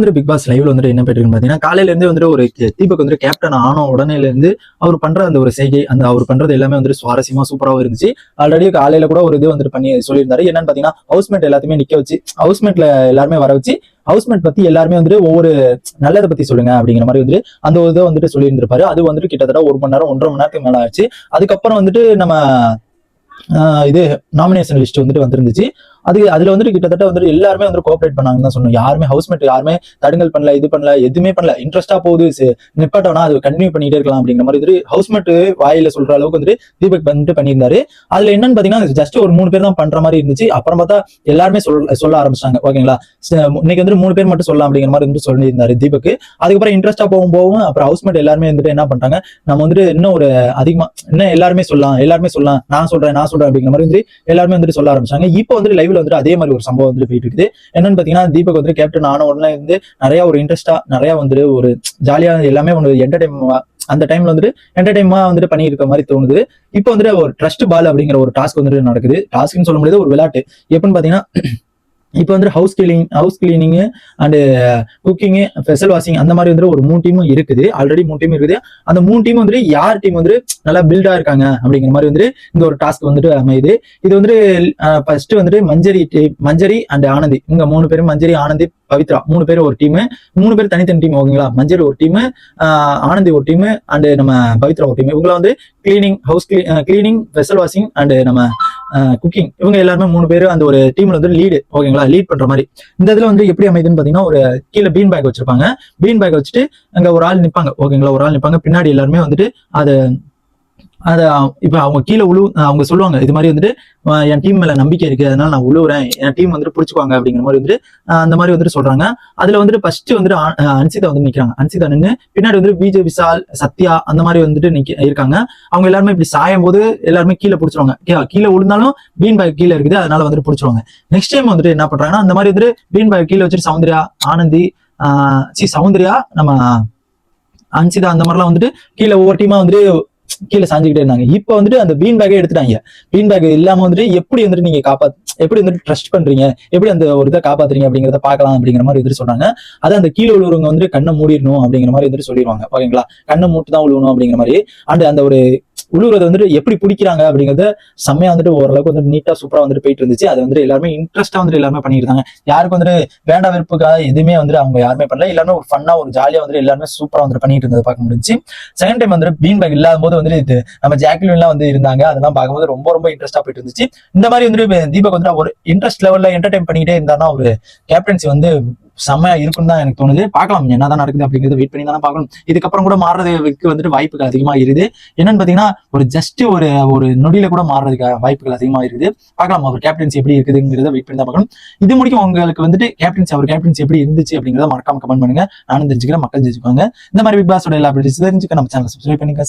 Big pass லைவ்ல வந்துட்டு என்ன போயிட்டு பாத்தீங்கன்னா காலையில இருந்து வந்துட்டு ஒரு தீபக் வந்துட்டு கேப்டன் ஆன உடனேல இருந்து அவர் பண்ற அந்த ஒரு செய்கை அந்த அவர் பண்றது எல்லாமே வந்துட்டு சுவாரஸ்யமா சூப்பராகவும் இருந்துச்சு. ஆல்ரெடி காலையில கூட ஒரு இது வந்துட்டு பண்ணி சொல்லியிருந்தாரு. என்னன்னு பாத்தீங்கன்னா ஹவுஸ்மேட் எல்லாத்தையுமே நிக்க வச்சு ஹவுஸ்மேட்ல எல்லாருமே வர வச்சு ஹவுஸ்மேட் பத்தி எல்லாருமே வந்துட்டு ஒவ்வொரு நல்லதை பத்தி சொல்லுங்க அப்படிங்கிற மாதிரி வந்துட்டு அந்த ஒரு இதை வந்துட்டு சொல்லியிருந்திருப்பாரு. அது வந்துட்டு கிட்டத்தட்ட 1 மணி நேரம் 1.5 மணி நேரத்துக்கு மேல ஆச்சு. அதுக்கப்புறம் வந்துட்டு நம்ம இது நாமினேஷன் லிஸ்ட் வந்துட்டு வந்துருந்துச்சு. அதுல வந்துட்டு கிட்டத்தட்ட வந்துட்டு எல்லாருமே வந்து கோஆபரேட் பண்ணாங்கன்னு தான் சொல்லணும். யாருமே ஹவுஸ்மேட் யாருமே தடுங்கல் பண்ணல, இது பண்ணல, எதுவுமே பண்ணல. இன்ட்ரெஸ்டா போகுது, நிப்பாட்டோனா அது கண்டினியூ பண்ணிட்டே இருக்கலாம் அப்படிங்கிற மாதிரி வந்துட்டு ஹவுஸ்மேட் வாயில சொல்ற அளவுக்கு வந்துட்டு தீபக் வந்துட்டு பண்ணியிருந்தாரு. அதுல என்னன்னு பாத்தீங்கன்னா ஜஸ்ட் ஒரு 3 பேர் தான் பண்ற மாதிரி இருந்துச்சு. அப்புறம் பார்த்தா எல்லாருமே சொல்ல ஆரம்பிச்சிட்டாங்க. ஓகேங்களா, இன்னைக்கு வந்துட்டு 3 பேர் மட்டும் சொல்லலாம் அப்படிங்கிற மாதிரி வந்துட்டு சொல்லியிருந்தாரு தீபக். அதுக்கப்புறம் இன்ட்ரெஸ்டா போகும் அப்புறம் ஹவுஸ்மேட் எல்லாருமே வந்துட்டு என்ன பண்ணிட்டாங்க, நம்ம வந்துட்டு இன்னும் ஒரு அதிகமா இன்னும் எல்லாருமே சொல்லலாம், நான் சொல்றேன் அப்படிங்கிற மாதிரி வந்து எல்லாருமே வந்துட்டு சொல்ல ஆரம்பிச்சாங்க. இப்போ வந்துட்டு லைவ்ல வந்துட்டு அதே மாதிரி ஒரு சம்பவம் வந்துட்டு போயிட்டு இருக்குது. என்னன்னு பாத்தீங்கன்னா தீபக் வந்து கேப்டன் ஆன உடனே வந்து நிறைய ஒரு இன்ட்ரெஸ்டா நிறைய வந்துட்டு ஒரு ஜாலியா எல்லாமே ஒன்று என்டர்டைன்மெண்ட் அந்த டைம்ல வந்துட்டு என்டர்டைன்மெண்டா வந்துட்டு பண்ணி இருக்க மாதிரி தோணுது. இப்போ வந்துட்டு ஒரு ட்ரஸ்ட் பால் அப்படிங்கிற ஒரு டாஸ்க் வந்துட்டு நடக்குது. டாஸ்க்னு சொல்ல முடியாது, ஒரு விளையாட்டு. எப்படின்னு பாத்தீங்கன்னா இப்போ வந்து house cleaning and cooking, vessel washing அந்த மாதிரி வந்து ஒரு 3 டீமும் இருக்குது. ஆல்ரெடி 3 டீம் இருக்குது. அந்த 3 டீம் வந்து யார் டீம் வந்து நல்லா பில்டா இருக்காங்க அப்படிங்கிற மாதிரி வந்து இந்த ஒரு டாஸ்க் வந்துட்டு அமையுது. இது வந்து ஃபர்ஸ்ட் வந்துட்டு மஞ்சரி அண்ட் ஆனந்தி, இவங்க 3 பேரும் மஞ்சரி, ஆனந்தி, பவித்ரா 3 பேரும் ஒரு டீம். 3 பேர் தனித்தனி டீம். ஓகேங்களா, மஞ்சரி ஒரு டீம், ஆனந்தி ஒரு டீம் அண்ட் நம்ம பவித்ரா ஒரு டீம். இவங்களை வந்து கிளீனிங், வெசல் வாஷிங் அண்ட் நம்ம குக்கிங், இவங்க எல்லாருமே 3 பேரும் அந்த ஒரு டீம்ல வந்து லீடு. ஓகேங்களா, லீட் பண்ற மாதிரி. இந்த இதுல வந்து எப்படி அமைதுன்னு பாத்தீங்கன்னா ஒரு கீழே பீன் பேக் வச்சிருப்பாங்க. பீன் பேக் வச்சுட்டு அங்க ஒரு ஆள் நிப்பாங்க. ஓகேங்களா, ஒரு ஆள் நிப்பாங்க. பின்னாடி எல்லாருமே வந்துட்டு அத இப்ப அவங்க கீழே அவங்க சொல்லுவாங்க, இது மாதிரி வந்துட்டு என் டீம் மேல நம்பிக்கை இருக்கு, அதனால நான் உழுவுறேன், என் டீம் வந்துட்டு பிடிச்சுக்குவாங்க அப்படிங்கிற மாதிரி வந்துட்டு அந்த மாதிரி வந்துட்டு சொல்றாங்க. அதுல வந்துட்டு ஃபர்ஸ்ட் வந்துட்டு அன்சிதா வந்து நிக்கிறாங்க. அன்சிதா நின்று பின்னாடி வந்துட்டு விஜய், விஷால், சத்யா அந்த மாதிரி வந்துட்டு இருக்காங்க. அவங்க எல்லாருமே இப்படி சாயும் போது எல்லாருமே கீழே பிடிச்சிருவாங்க. கீழே விழுந்தாலும் பீன் பேக் கீழே இருக்குது, அதனால வந்துட்டு பிடிச்சிருவாங்க. நெக்ஸ்ட் டைம் வந்துட்டு என்ன பண்றாங்கன்னா அந்த மாதிரி வந்துட்டு பீன் பேக் கீழே வச்சுட்டு சௌந்தர்யா, ஆனந்தி, சௌந்தர்யா, நம்ம அன்சிதா அந்த மாதிரிலாம் வந்துட்டு கீழே ஒவ்வொரு டீமா வந்துட்டு கீழே சாஞ்சுக்கிட்டே இருந்தாங்க. இப்ப வந்துட்டு அந்த பீன் பேக்கே எடுத்துட்டாங்க. பீன் பேக் இல்லாம வந்துட்டு எப்படி வந்துட்டு நீங்க எப்படி வந்துட்டு ட்ரஸ்ட் பண்றீங்க, எப்படி அந்த ஒரு இதை காப்பாத்துறீங்க அப்படிங்கிறத பாக்கலாம் அப்படிங்கிற மாதிரி வந்துட்டு சொல்றாங்க. அது அந்த கீழே உள்ளவங்க வந்துட்டு கண்ணை மூடிடணும் அப்படிங்கிற மாதிரி வந்துட்டு சொல்லிடுவாங்க. ஓகேங்களா, கண்ணை மூட்டு தான் விழுவணும் அப்படிங்கிற மாதிரி. அந்த ஒரு உழுவுறது வந்துட்டு எப்படி பிடிக்கிறாங்க அப்படிங்கறத செம்மையா வந்துட்டு ஓரளவுக்கு வந்துட்டு நீட்டா சூப்பரா வந்துட்டு போயிட்டு இருந்துச்சு. அது வந்துட்டு எல்லாருமே இன்ட்ரெஸ்டா வந்துட்டு எல்லாருமே பண்ணிருந்தாங்க. யாருக்கு வந்துட்டு வேண்டாம் வெறுப்புக்காக எதுவுமே வந்துட்டு அவங்க யாருமே பண்ணல. எல்லாருமே ஒரு ஃபன்னா ஒரு ஜாலியா வந்துட்டு எல்லாருமே சூப்பரா வந்துட்டு பண்ணிட்டு இருந்ததை பார்க்க முடிஞ்சு. செகண்ட் டைம் வந்துட்டு பீன் பேக் இல்லாத போது வந்துட்டு இது நம்ம ஜாக்லின் எல்லாம் வந்து இருந்தாங்க. அதெல்லாம் பார்க்கும்போது ரொம்ப ரொம்ப இன்ட்ரெஸ்டா போயிட்டு இருந்துச்சு. இந்த மாதிரி வந்துட்டு தீபக் வந்து ஒரு இன்ட்ரெஸ்ட் லெவல்ல என்டர்டைன் பண்ணிக்கிட்டே இருந்தாருன்னா ஒரு கேப்டன்சி வந்து செம்மையா இருக்குன்னு தான் எனக்கு தோணுது. பார்க்கலாம் என்னதான் நடக்குது அப்படிங்கிறது வெயிட் பண்ணி தானே பார்க்கணும். இதுக்கப்புறம் கூட மாறுறதுக்கு வந்துட்டு வாய்ப்புகள் அதிகமா இருக்குது. என்னன்னு பாத்தீங்கன்னா ஒரு ஜஸ்ட் ஒரு நொடியில கூட மாறுறதுக்கு வாய்ப்புகள் அதிகமா இருக்குது. பார்க்கலாம் அவர் கேப்டன்சி எப்படி இருக்குதுங்கிறத வெயிட் பண்ணி தான் பார்க்கணும். இது முடிக்கும் உங்களுக்கு வந்துட்டு அவர் கேப்டன்சி எப்படி இருந்துச்சு அப்படிங்கிறத மறக்காம கமெண்ட் பண்ணுங்க. நானும் தெரிஞ்சுக்கிறேன், மக்கள் தெரிஞ்சுப்பாங்க. இந்த மாதிரி பிக் பாஸோட எல்லா அப்டேட்ஸ் தெரிஞ்சுக்க நம்ம சேனல் சப்ஸ்கிரைப் பண்ணிக்க.